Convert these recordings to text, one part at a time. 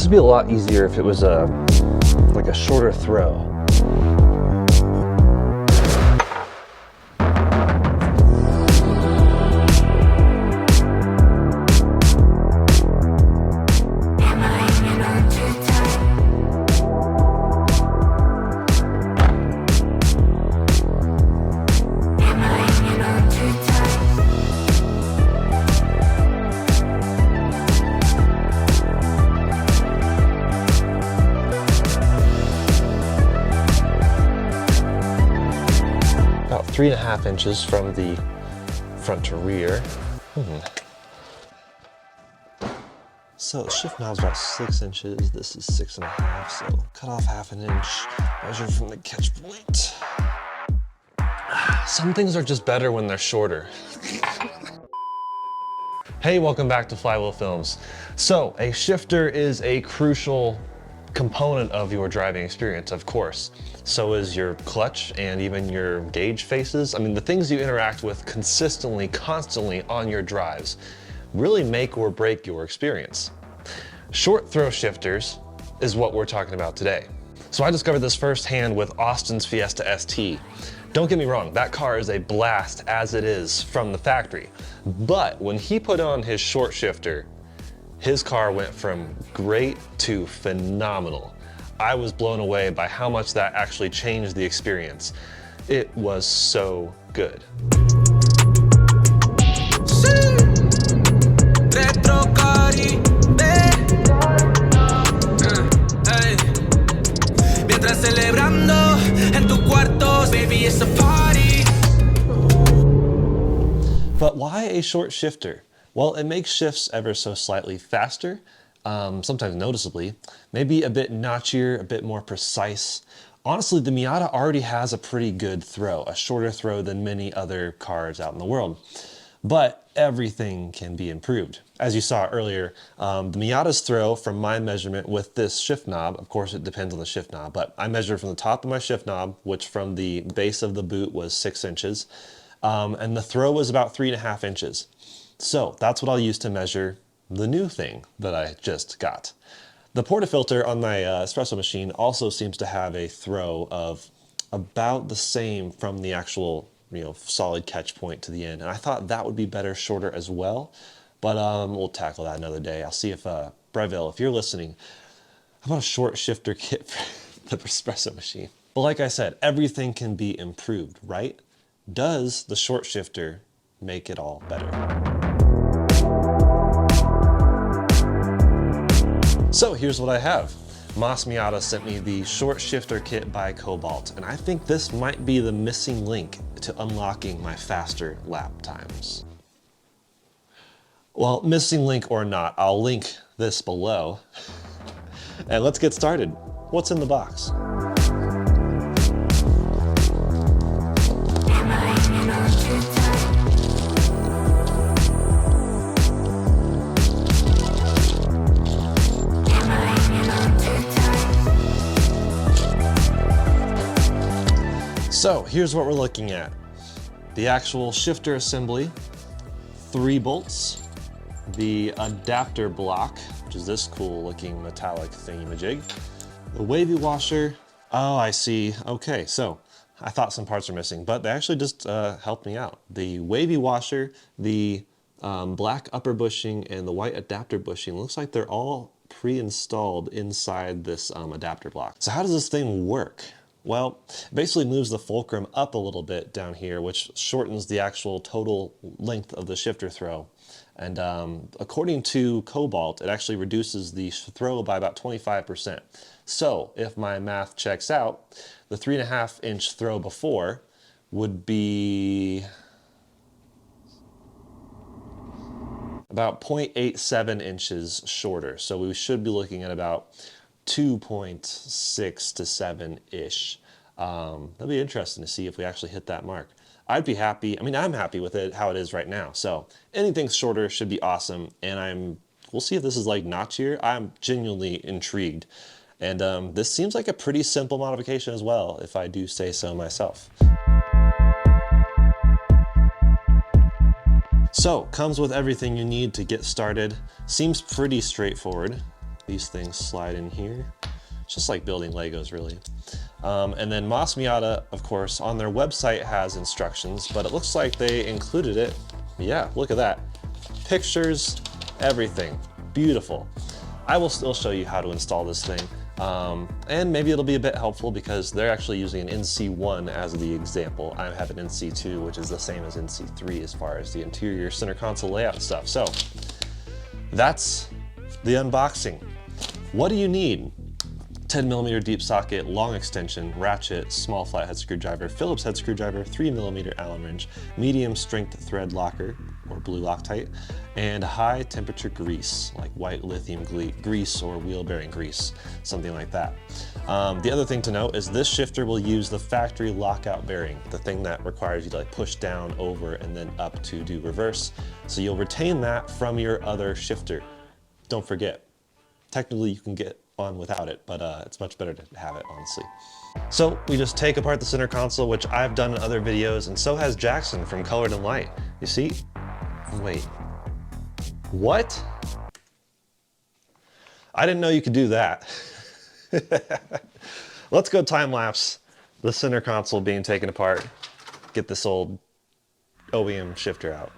would be a lot easier if it was like a shorter throw. About 3.5 inches from the front to rear. So the shift knob's about 6 inches. This is 6.5, so cut off 1/2 inch, measure from the catch point. Some things are just better when they're shorter. Hey, welcome back to Flywheel Films. So a shifter is a crucial component of your driving experience, of course. So is your clutch and even your gauge faces. I mean, the things you interact with consistently, constantly on your drives really make or break your experience. Short throw shifters is what we're talking about today. So I discovered this firsthand with Austin's Fiesta ST. Don't get me wrong, that car is a blast as it is from the factory. But when he put on his short shifter, his car went from great to phenomenal. I was blown away by how much that actually changed the experience. It was so good. But why a short shifter? Well, it makes shifts ever so slightly faster, sometimes noticeably, maybe a bit notchier, a bit more precise. Honestly, the Miata already has a pretty good throw, a shorter throw than many other cars out in the world. But everything can be improved. As you saw earlier, the Miata's throw from my measurement with this shift knob, of course it depends on the shift knob, but I measured from the top of my shift knob, which from the base of the boot was 6 inches, and the throw was about 3.5 inches. So that's what I'll use to measure the new thing that I just got. The portafilter on my espresso machine also seems to have a throw of about the same from the actual, solid catch point to the end. And I thought that would be better shorter as well, but we'll tackle that another day. I'll see if, Breville, if you're listening, how about a short shifter kit for the espresso machine? But like I said, everything can be improved, right? Does the short shifter make it all better? So here's what I have. NC Miata sent me the short shifter kit by Cobalt, and I think this might be the missing link to unlocking my faster lap times. Well, missing link or not, I'll link this below. And let's get started. What's in the box? So here's what we're looking at. The actual shifter assembly, 3 bolts, the adapter block, which is this cool looking metallic thingy-majig, the wavy washer. Oh, I see. Okay, so I thought some parts were missing, but they actually just helped me out. The wavy washer, the black upper bushing, and the white adapter bushing, looks like they're all pre-installed inside this adapter block. So how does this thing work? Well, it basically moves the fulcrum up a little bit down here, which shortens the actual total length of the shifter throw. And according to Cobalt, it actually reduces the throw by about 25%. So if my math checks out, the 3.5 inch throw before would be about 0.87 inches shorter. So we should be looking at about 2.6 to 7-ish. That'll be interesting to see if we actually hit that mark. I'd be happy. I mean, I'm happy with it how it is right now. So anything shorter should be awesome. And we'll see if this is like notchier. I'm genuinely intrigued. And this seems like a pretty simple modification as well, if I do say so myself. So comes with everything you need to get started. Seems pretty straightforward. These things slide in here. It's just like building Legos, really. And then NC Miata, of course, on their website has instructions, but it looks like they included it. Yeah, look at that. Pictures, everything. Beautiful. I will still show you how to install this thing. And maybe it'll be a bit helpful because they're actually using an NC1 as the example. I have an NC2, which is the same as NC3 as far as the interior center console layout stuff. So that's the unboxing. What do you need? 10mm deep socket, long extension, ratchet, small flathead screwdriver, Phillips head screwdriver, 3mm Allen wrench, medium strength thread locker, or blue Loctite, and high temperature grease, like white lithium grease or wheel bearing grease, something like that. The other thing to note is this shifter will use the factory lockout bearing, the thing that requires you to like push down, over, and then up to do reverse. So you'll retain that from your other shifter. Don't forget, technically you can get on without it, but it's much better to have it, honestly. So we just take apart the center console, which I've done in other videos, and so has Jackson from Colored and Light. You see? Wait, what? I didn't know you could do that. Let's go time lapse the center console being taken apart, get this old OEM shifter out.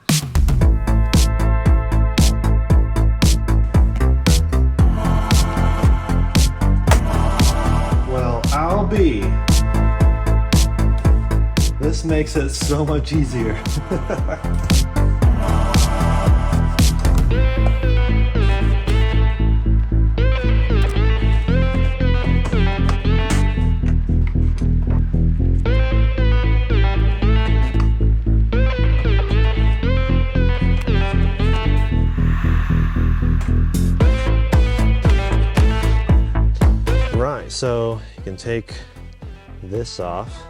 Well, I'll be. This makes it so much easier. So you can take this off.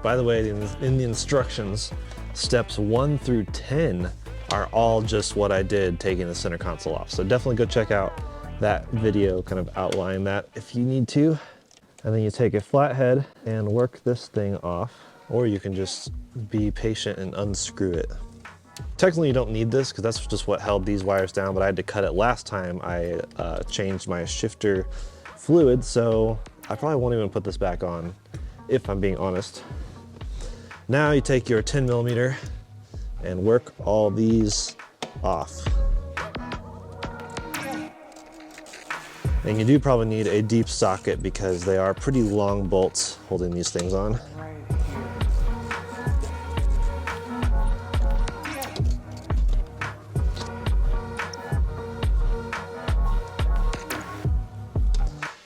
By the way, in the instructions, steps 1 through 10 are all just what I did taking the center console off. So definitely go check out that video, kind of outline that if you need to. And then you take a flathead and work this thing off, or you can just be patient and unscrew it. Technically you don't need this because that's just what held these wires down, but I had to cut it last time I changed my shifter fluid, so I probably won't even put this back on if I'm being honest. Now you take your 10mm and work all these off. And you do probably need a deep socket because they are pretty long bolts holding these things on.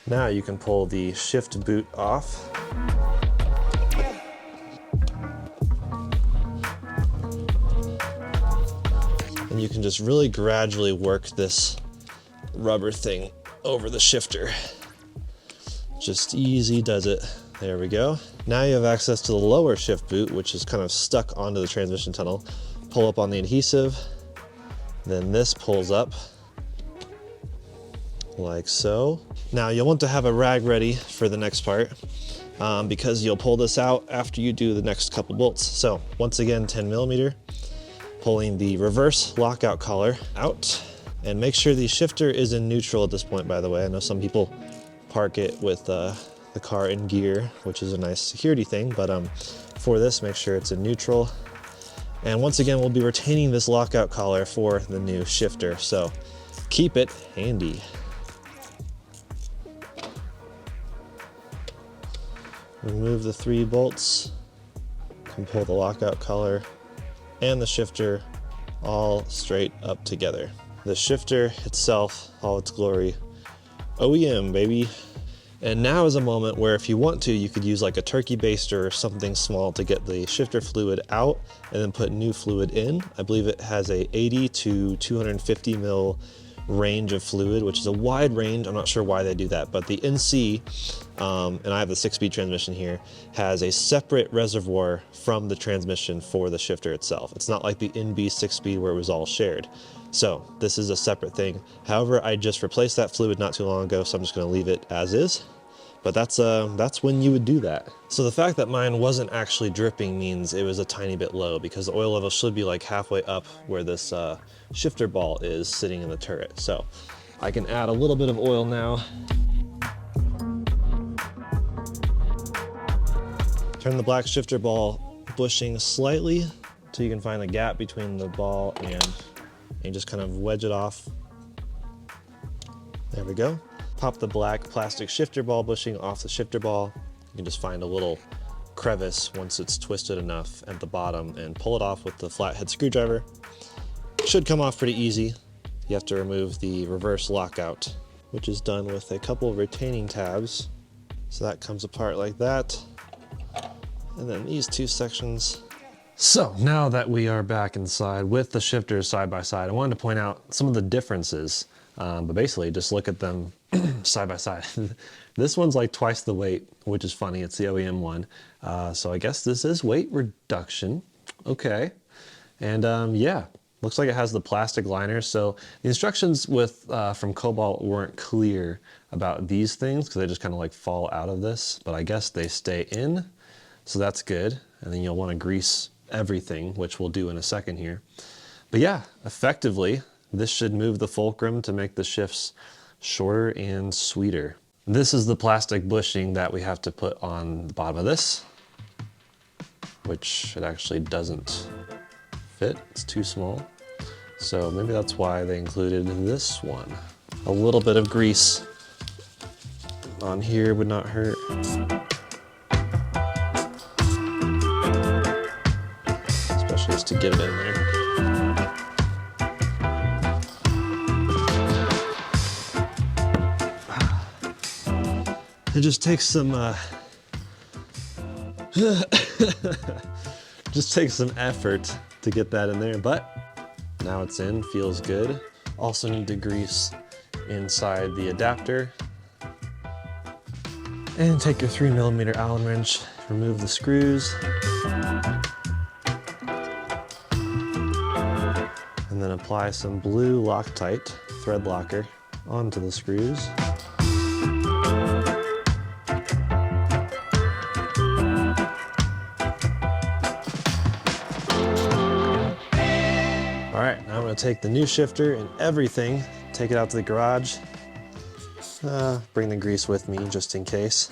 Now you can pull the shift boot off. And you can just really gradually work this rubber thing over the shifter. Just easy does it. There we go. Now you have access to the lower shift boot, which is kind of stuck onto the transmission tunnel. Pull up on the adhesive, then this pulls up like so. Now you'll want to have a rag ready for the next part because you'll pull this out after you do the next couple bolts. So once again, 10mm, pulling the reverse lockout collar out, and make sure the shifter is in neutral at this point, by the way. I know some people park it with the car in gear, which is a nice security thing, but for this, make sure it's in neutral. And once again, we'll be retaining this lockout collar for the new shifter, so keep it handy. Remove the 3 bolts, can pull the lockout collar and the shifter all straight up together. The shifter itself, all its glory, OEM baby. And now is a moment where if you want to, you could use like a turkey baster or something small to get the shifter fluid out and then put new fluid in. I believe it has a 80 to 250 mil range of fluid, which is a wide range. I'm not sure why they do that, but the NC, and I have the 6-speed transmission here, has a separate reservoir from the transmission for the shifter itself. It's not like the NB 6-speed where it was all shared. So this is a separate thing. However, I just replaced that fluid not too long ago, so I'm just gonna leave it as is. But that's when you would do that. So the fact that mine wasn't actually dripping means it was a tiny bit low, because the oil level should be like halfway up where this shifter ball is sitting in the turret. So I can add a little bit of oil now. Turn the black shifter ball bushing slightly so you can find the gap between the ball and just kind of wedge it off. There we go. Pop the black plastic shifter ball bushing off the shifter ball. You can just find a little crevice once it's twisted enough at the bottom and pull it off with the flathead screwdriver. Should come off pretty easy. You have to remove the reverse lockout, which is done with a couple of retaining tabs. So that comes apart like that. And then these two sections. So now that we are back inside with the shifters side by side, I wanted to point out some of the differences. But basically just look at them side by side. This one's like twice the weight, which is funny. It's the OEM one. So I guess this is weight reduction. Okay. And yeah, looks like it has the plastic liner. So the instructions from Cobalt weren't clear about these things because they just kind of like fall out of this, but I guess they stay in. So that's good. And then you'll want to grease everything, which we'll do in a second here. But yeah, effectively, this should move the fulcrum to make the shifts shorter and sweeter. This is the plastic bushing that we have to put on the bottom of this, which it actually doesn't fit. It's too small. So maybe that's why they included this one. A little bit of grease on here would not hurt. Especially just to get it in there. It just takes some just takes some effort to get that in there, but now it's in, feels good. Also need to grease inside the adapter. And take your 3mm Allen wrench, remove the screws. And then apply some blue Loctite thread locker onto the screws. All right, now I'm gonna take the new shifter and everything, take it out to the garage, bring the grease with me just in case,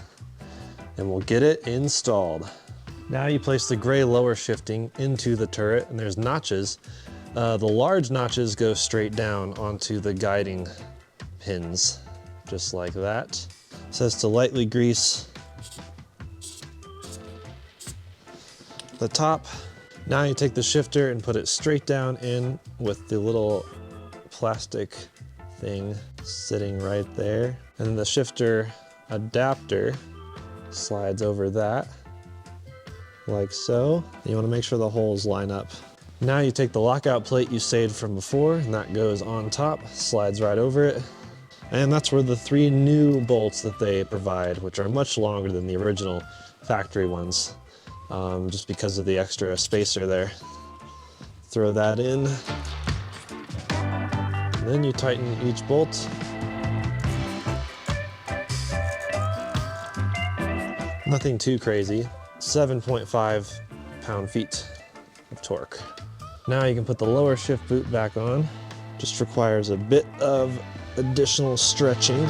and we'll get it installed. Now you place the gray lower shifting into the turret, and there's notches. The large notches go straight down onto the guiding pins, just like that. It says to lightly grease the top. Now you take the shifter and put it straight down in with the little plastic thing sitting right there. And then the shifter adapter slides over that, like so. You want to make sure the holes line up. Now you take the lockout plate you saved from before, and that goes on top, slides right over it. And that's where the 3 new bolts that they provide, which are much longer than the original factory ones. Just because of the extra spacer there. Throw that in. And then you tighten each bolt. Nothing too crazy. 7.5 pound-feet of torque. Now you can put the lower shift boot back on. Just requires a bit of additional stretching.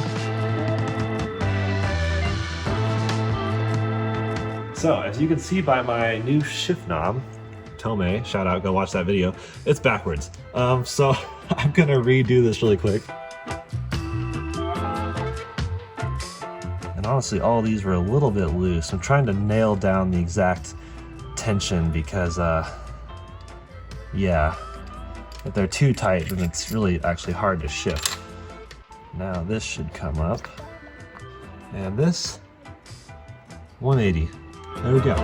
So, as you can see by my new shift knob, Tomei, shout out, go watch that video, it's backwards. So I'm gonna redo this really quick. And honestly, all these were a little bit loose. I'm trying to nail down the exact tension because, yeah, if they're too tight, then it's really actually hard to shift. Now this should come up. And this, 180. There we go.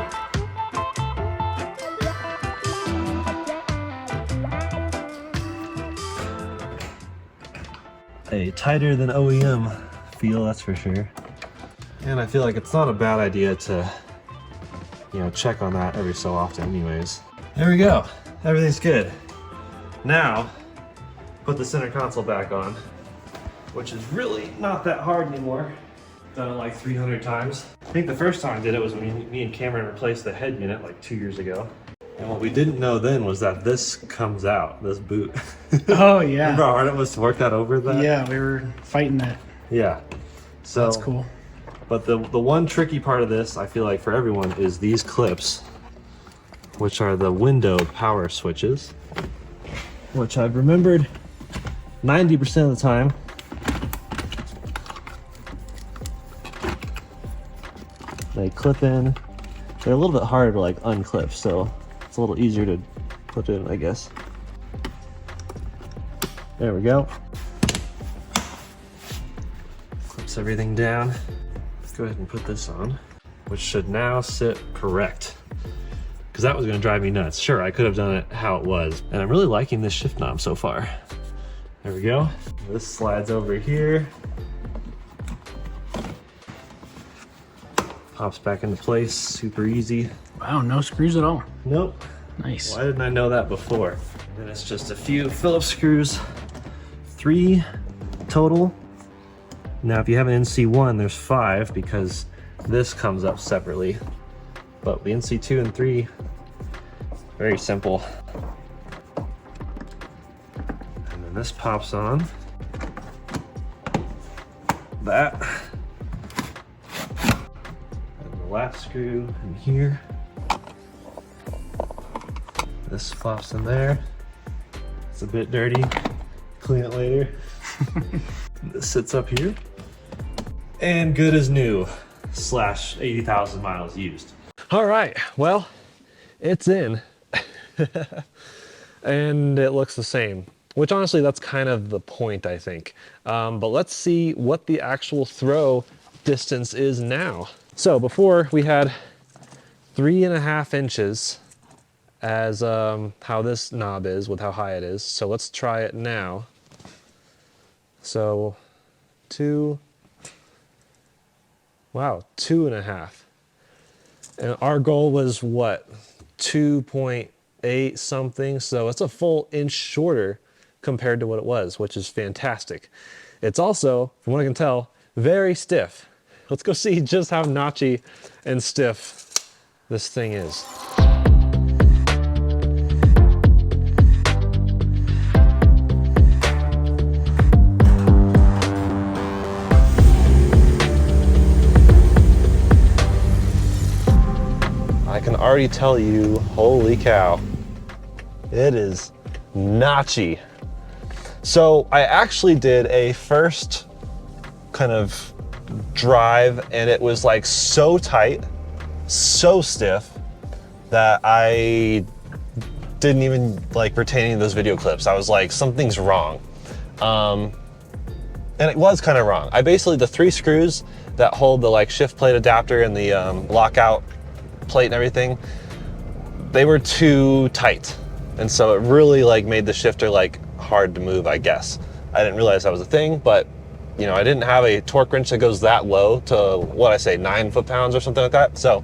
A tighter than OEM feel, that's for sure. And I feel like it's not a bad idea to, check on that every so often anyways. There we go. Everything's good. Now, put the center console back on, which is really not that hard anymore. Done it like 300 times. I think the first time I did it was when me and Cameron replaced the head unit like 2 years ago. And what we didn't know then was that this comes out, this boot. Oh yeah. Remember how hard it was to work that over that? Yeah, we were fighting that. Yeah. So that's cool. But the one tricky part of this, I feel like for everyone, is these clips, which are the window power switches, which I've remembered 90% of the time. They clip in. They're a little bit harder to like unclip, so it's a little easier to put in, I guess. There we go. Clips everything down. Let's go ahead and put this on, which should now sit correct. Because that was going to drive me nuts. Sure, I could have done it how it was. And I'm really liking this shift knob so far. There we go. This slides over here. Pops back into place, super easy. Wow, no screws at all. Nope. Nice. Why didn't I know that before? And it's just a few Phillips screws, 3 total. Now, if you have an NC1, there's 5 because this comes up separately. But the NC2 and 3, very simple. And then this pops on. That. And the last screw in here. This flops in there. It's a bit dirty. Clean it later. This sits up here. And good as new, / 80,000 miles used. All right, well, it's in. And it looks the same, which honestly, that's kind of the point, I think. But let's see what the actual throw distance is now. So before we had 3.5 inches as how this knob is with how high it is. So let's try it now. So 2, wow, 2.5. And our goal was what, 2.8 something. So it's a full inch shorter compared to what it was, which is fantastic. It's also, from what I can tell, very stiff. Let's go see just how notchy and stiff this thing is. I can already tell you, holy cow, it is notchy. So I actually did a first kind of drive and it was like so tight, so stiff that I didn't even like retain any of those video clips. I was like, something's wrong. And it was kind of wrong. I basically, the 3 screws that hold the like shift plate adapter and the lockout plate and everything, they were too tight. And so it really like made the shifter like hard to move, I guess. I didn't realize that was a thing, but you know, I didn't have a torque wrench that goes that low to what I say, 9 foot-pounds or something like that. So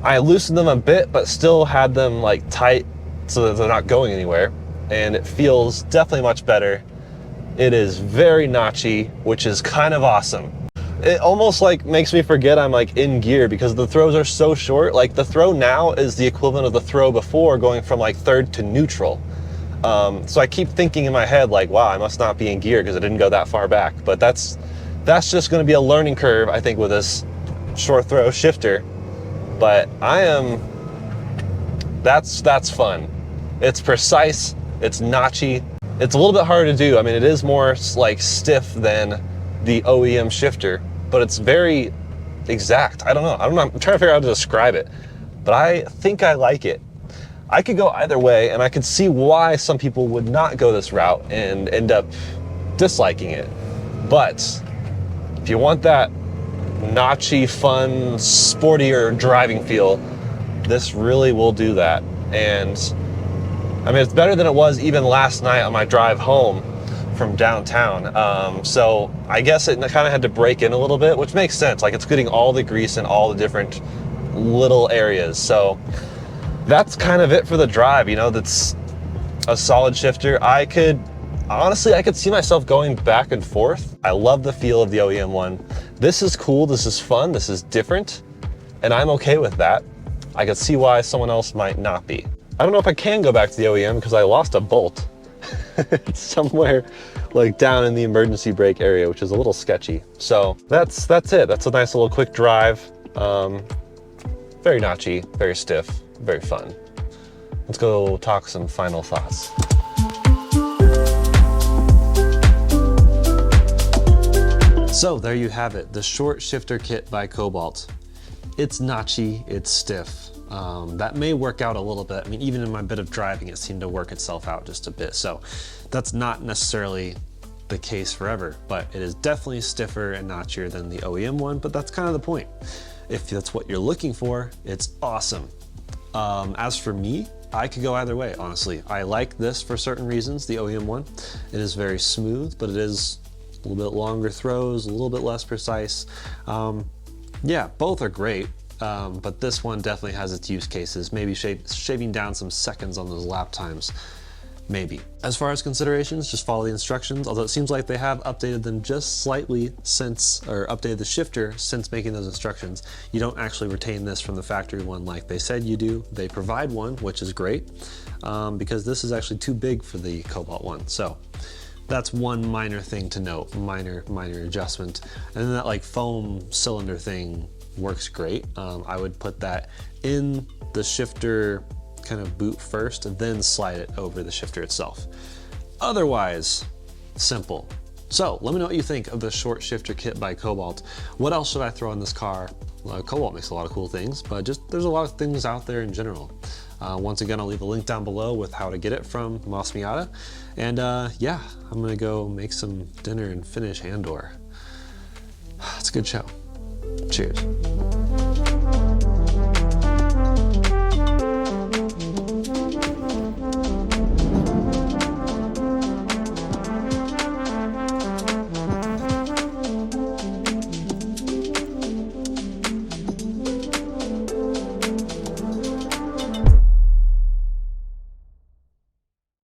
I loosened them a bit, but still had them like tight so that they're not going anywhere. And it feels definitely much better. It is very notchy, which is kind of awesome. It almost like makes me forget I'm like in gear because the throws are so short. Like the throw now is the equivalent of the throw before, going from like 3rd to neutral. So I keep thinking in my head like, wow, I must not be in gear because I didn't go that far back. But that's just going to be a learning curve, I think, with this short throw shifter. But that's fun. It's precise, it's notchy. It's a little bit harder to do. I mean, it is more like stiff than the OEM shifter, but it's very exact. I don't know. I'm trying to figure out how to describe it, but I think I like it. I could go either way, and I could see why some people would not go this route and end up disliking it. But if you want that notchy, fun, sportier driving feel, this really will do that. And I mean, it's better than it was even last night on my drive home from downtown. So I guess it kind of had to break in a little bit, which makes sense. Like it's getting all the grease in all the different little areas. So that's kind of it for the drive. You know, that's a solid shifter. Honestly, I could see myself going back and forth. I love the feel of the OEM one. This is cool, this is fun, this is different, and I'm okay with that. I could see why someone else might not be. I don't know if I can go back to the OEM because I lost a bolt. It's somewhere like down in the emergency brake area, which is a little sketchy. So that's it. That's a nice little quick drive. Very notchy, very stiff, very fun. Let's go talk some final thoughts. So there you have it, the short shifter kit by Cobalt. It's notchy, it's stiff. That may work out a little bit. I mean, even in my bit of driving, it seemed to work itself out just a bit. So that's not necessarily the case forever, but it is definitely stiffer and notchier than the OEM one, but that's kind of the point. If that's what you're looking for, it's awesome. As for me, I could go either way, honestly. I like this for certain reasons, the OEM one. It is very smooth, but it is a little bit longer throws, a little bit less precise. Yeah, both are great, but this one definitely has its use cases, maybe shaving down some seconds on those lap times, maybe. As far as considerations, just follow the instructions, although it seems like they have updated them just slightly since, or updated the shifter since making those instructions. You don't actually retain this from the factory one like they said you do. They provide one, which is great, because this is actually too big for the Cobalt one. So that's one minor thing to note, minor adjustment. And then that like foam cylinder thing works great. I would put that in the shifter kind of boot first and then slide it over the shifter itself. Otherwise, simple. So let me know what you think of the short shifter kit by Cobalt. What else should I throw in this car? Cobalt makes a lot of cool things, but just there's a lot of things out there in general. Once again, I'll leave a link down below with how to get it from NC Miata. And yeah, I'm gonna go make some dinner and finish Andor. It's a good show. Cheers.